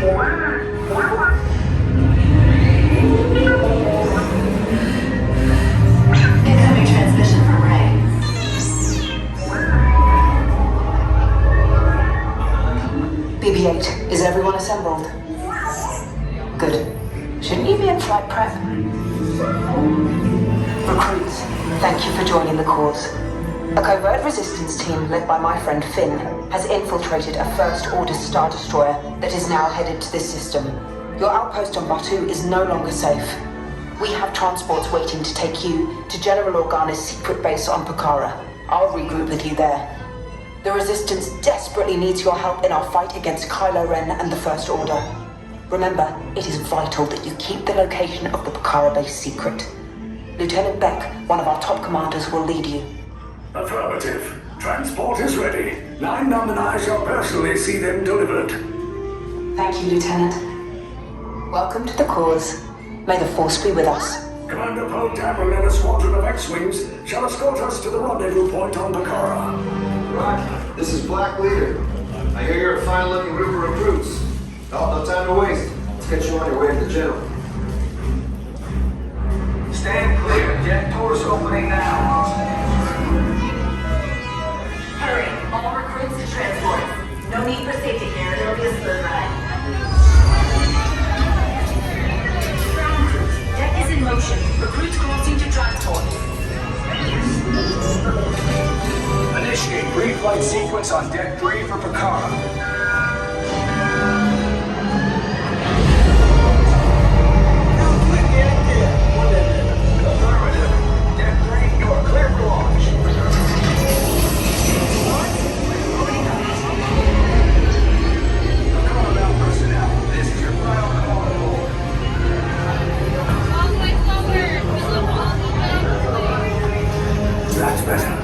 Incoming transmission from Ray. BB-8, is everyone assembled? Good. Shouldn't you be in flight prep? Recruits, thank you for joining the cause. A covert resistance team led by my friend Finn has infiltrated a First-Order Star Destroyer that is now headed to this system. Your outpost on Batu is no longer safe. We have transports waiting to take you to General Organa's secret base on Pucara. I'll regroup with you there. The Resistance desperately needs your help in our fight against Kylo Ren and the First Order. Remember, it is vital that you keep the location of the Pucara base secret. Lieutenant Beck, one of our top commanders, will lead you. Affirmative. Transport is ready. Line Numb and I shall personally see them delivered. Thank you, Lieutenant. Welcome to the cause. May the Force be with us. Commander Poe Dameron and a squadron of X-Wings shall escort us to the rendezvous point on Pucara. Roger. This is Black Leader. I hear you're a fine-looking group of recruits. Oh, no time to waste. Let's get you on your way to the General. Stand clear. Jet doors opening now. Hurry, all recruits to transport. No need for safety here, it'll be a smooth ride. Ground crews, deck is in motion. Recruits crossing to transport. Initiate pre-flight sequence on Deck 3 for Pucara. Affirmative. Deck 3, you are clear for launch. Pucara bound personnel, this is your final call to board. That's better.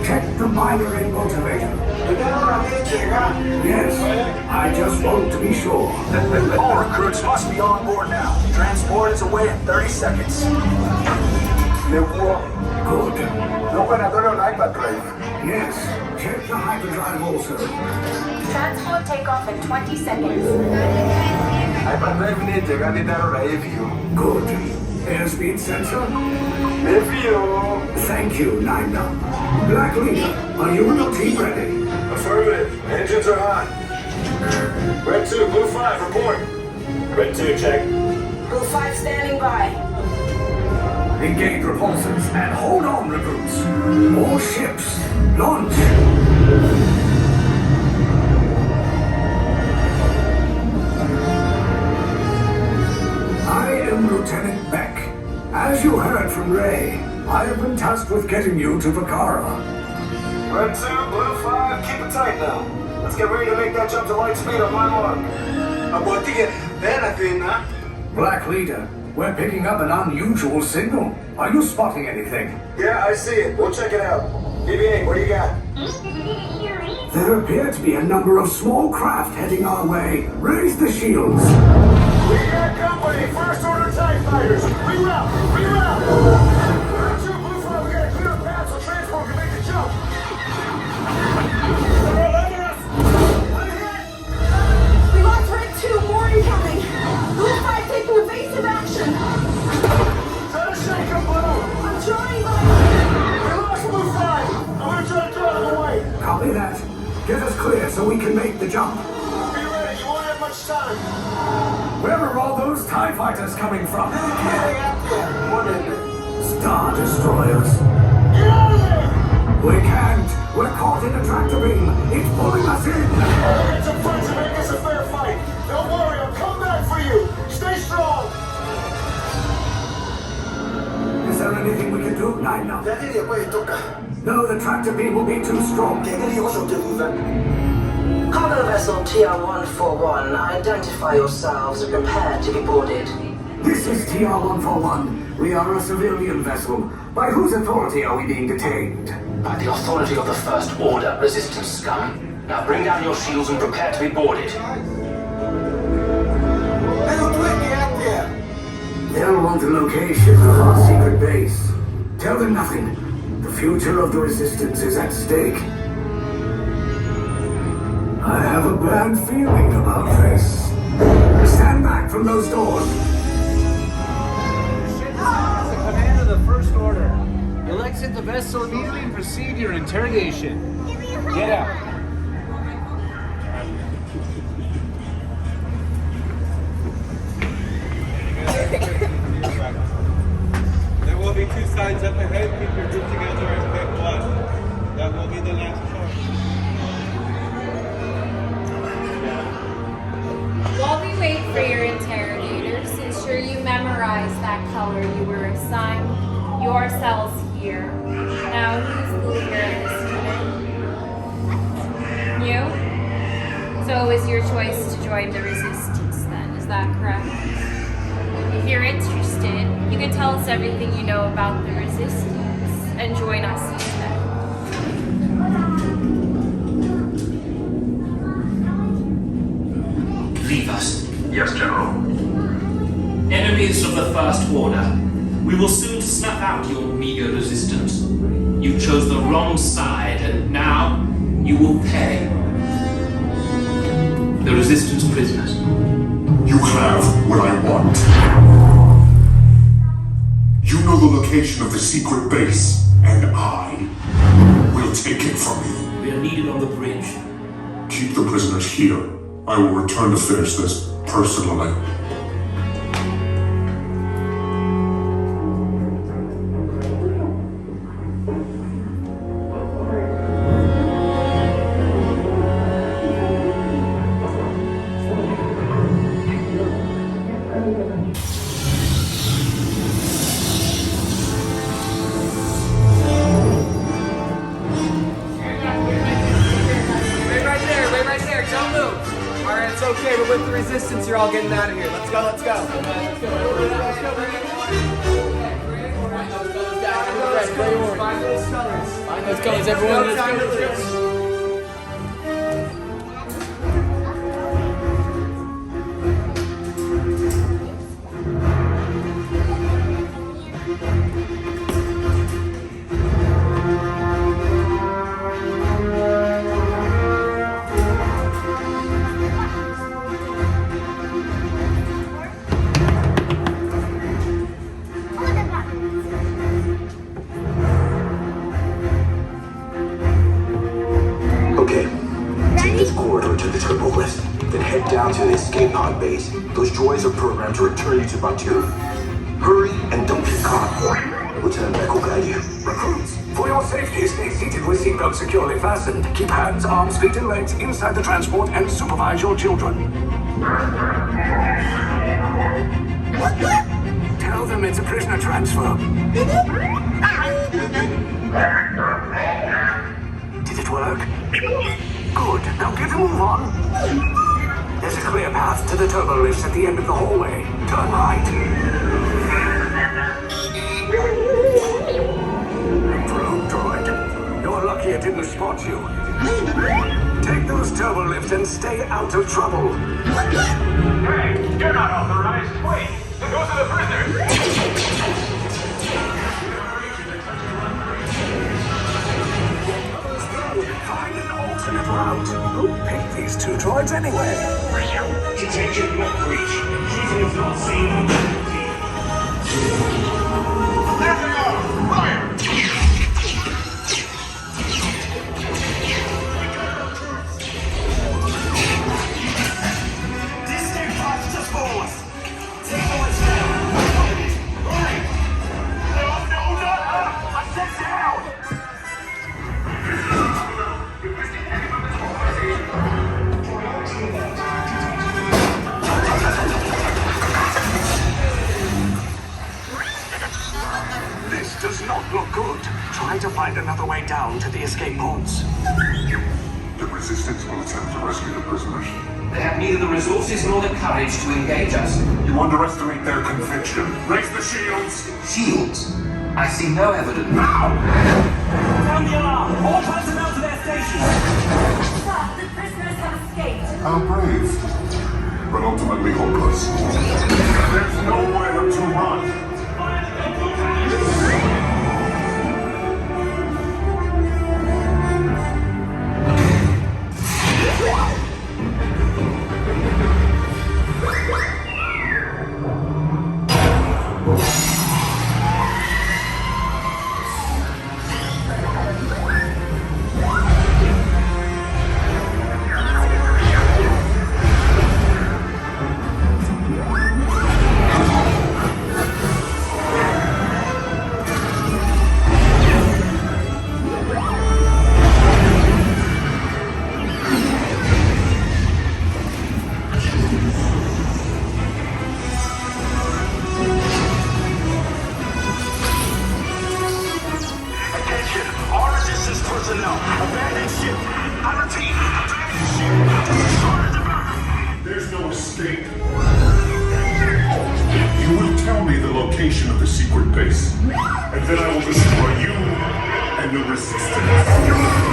Check the minor in motivator. Yes, I just want to be sure. All recruits must be on board now. Transport is away in 30 seconds. Good. Yes, check the hyperdrive also. Transport takeoff in 20 seconds. Good. Airspeed sensor? Thank you, Nine Numb. Black Leader, are you and your team ready? Affirmative. Engines are hot. Red 2, Blue 5, report. Red 2, check. Blue 5 standing by. Engage repulsors and hold on, recruits. More ships. Launch. I am Lieutenant Beck. As you heard from Ray, I have been tasked with getting you to Pucara. Red 2, Blue 5, keep it tight now. Let's get ready to make that jump to light speed on my mark. Black Leader, we're picking up an unusual signal. Are you spotting anything? Yeah, I see it. We'll check it out. BB-8, what do you got? There appear to be a number of small craft heading our way. Raise the shields. We got company! First Order TIE Fighters! Reroute! Reroute! Red 2, Blue 5, we got a clear path so transport can make the jump! They're all under us! We lost Red 2, more incoming. Blue 5 taking evasive action. Try to shake him, Blue! I'm trying, but We lost Blue 5! I'm gonna try to draw them away! Copy that. Get us clear so we can make the jump. Be ready, you won't have much time! Where are all those TIE fighters coming from? Star Destroyers. Get out of there! We can't. We're caught in a tractor beam. It's pulling us in. Get some friends and make this a fair fight! Don't worry, I'll come back for you! Stay strong! Is there anything we can do, Nine Numb? No, the tractor beam will be too strong. Cargo vessel TR-141, identify yourselves and prepare to be boarded. This is TR-141. We are a civilian vessel. By whose authority are we being detained? By the authority of the First Order, Resistance scum. Now bring down your shields and prepare to be boarded. They'll want the location of our secret base. Tell them nothing. The future of the Resistance is at stake. I have a bad feeling about this. from those doors. It's the command of the First Order. You'll exit the vessel immediately and proceed to your interrogation. Get out. There will be 2 signs up ahead. Keep your group together and pick one. That will be the last choice. While we wait for your interrogators, ensure you memorize that color you were assigned yourselves here. Now, who's the leader of this unit? You? So it was your choice to join the resistance then, is that correct? If you're interested, you can tell us everything you know about the resistance and join us instead. Leave us. Yes, General. Enemies of the First Order. We will soon snuff out your meager resistance. You chose the wrong side, and now you will pay. The Resistance prisoners. You have what I want. You know the location of the secret base, and I will take it from you. We are needed on the bridge. Keep the prisoners here. I will return to finish this personally. Wait right there, don't move. Alright, it's okay, we're with the resistance, you're all getting out of here. Let's go, let's go. Find those colors, everyone. Let's go. Okay. Take this corridor to the turbo lift, then head down to the escape pod base. Those droids are programmed to return you to Batu. Hurry and don't get caught. Lieutenant Beck will guide you. Recruits, for your safety, stay seated with seatbelts securely fastened. Keep hands, arms, feet, and legs inside the transport and supervise your children. Tell them it's a prisoner transfer. Did it work? Good. Now get a move on. There's a clear path to the turbo lifts at the end of the hallway. Turn right. Drone droid. You're lucky it didn't spot you. Take those turbo lifts and stay out of trouble. Hey, you're not authorized. Wait, those are the prisoners. Find an alternate route. Who picked these 2 droids anyway? Detention block breach. Treason is not seen. There they are! Fire! Distant path to force. Take points down. Right. No, not up! I said down! This does not look good. Try to find another way down to the escape pods. The Resistance will attempt to rescue the prisoners. They have neither the resources nor the courage to engage us. You underestimate their conviction. Raise the shields! Shields? I see no evidence. Sound the alarm! All personnel to their stations! Sir, the prisoners have escaped. How brave, but ultimately hopeless. There's nowhere to run. then I will destroy you and the Resistance.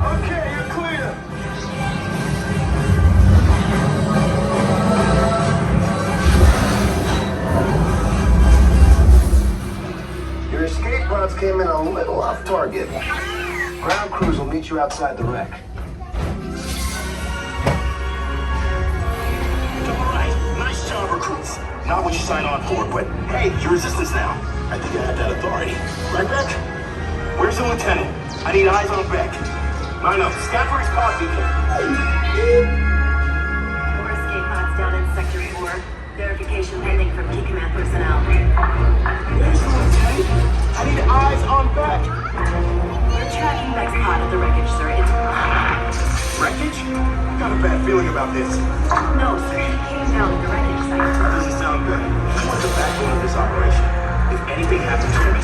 Okay, you're clear. Your escape pods came in a little off target. Ground crews will meet you outside the wreck. Alright, nice job, recruits. Not what you signed on for, but hey, you're resistance now. I think I have that authority. Right, Beck? Where's the lieutenant? I need eyes on Beck. Line up, scan for his pod beacon. 4 escape pods down in Sector 4. Verification pending from key command personnel. Where's the lieutenant? I need eyes on Beck. We're tracking Beck's pod at the wreckage, sir. It's... Wreckage? Got a bad feeling about this. No, sir. He came down at the wreckage site. Doesn't sound good. What's the backbone of this operation? If anything happens to me,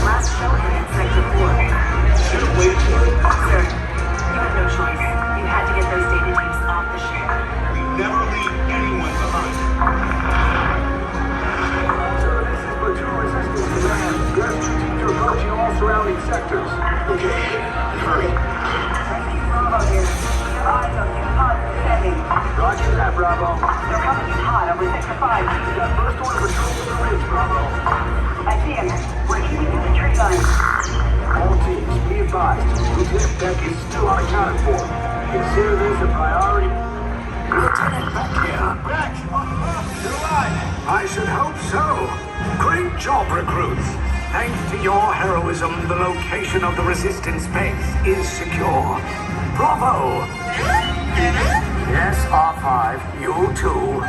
Last show him in Sector 4. should have waited for it. Sir, you had no choice. You had to get those data tapes off the ship. We never leave anyone behind. This is Platoon Resistance Command. You're to approaching all surrounding sectors. Okay, and hurry. Bravo here. Your eyes on two pods descending. Roger that, Bravo. They're coming in hot over Sector 5. You got first order patrol to the ridge, Bravo. I see him. We're keeping to the tree line. All teams, be advised. Lieutenant Beck is still unaccounted for. Consider this a priority. Lieutenant Beck here. Beck! You're alive! I should hope so. Great job, recruits. Thanks to your heroism, the location of the resistance base is secure. Bravo! Yes, R5, you too.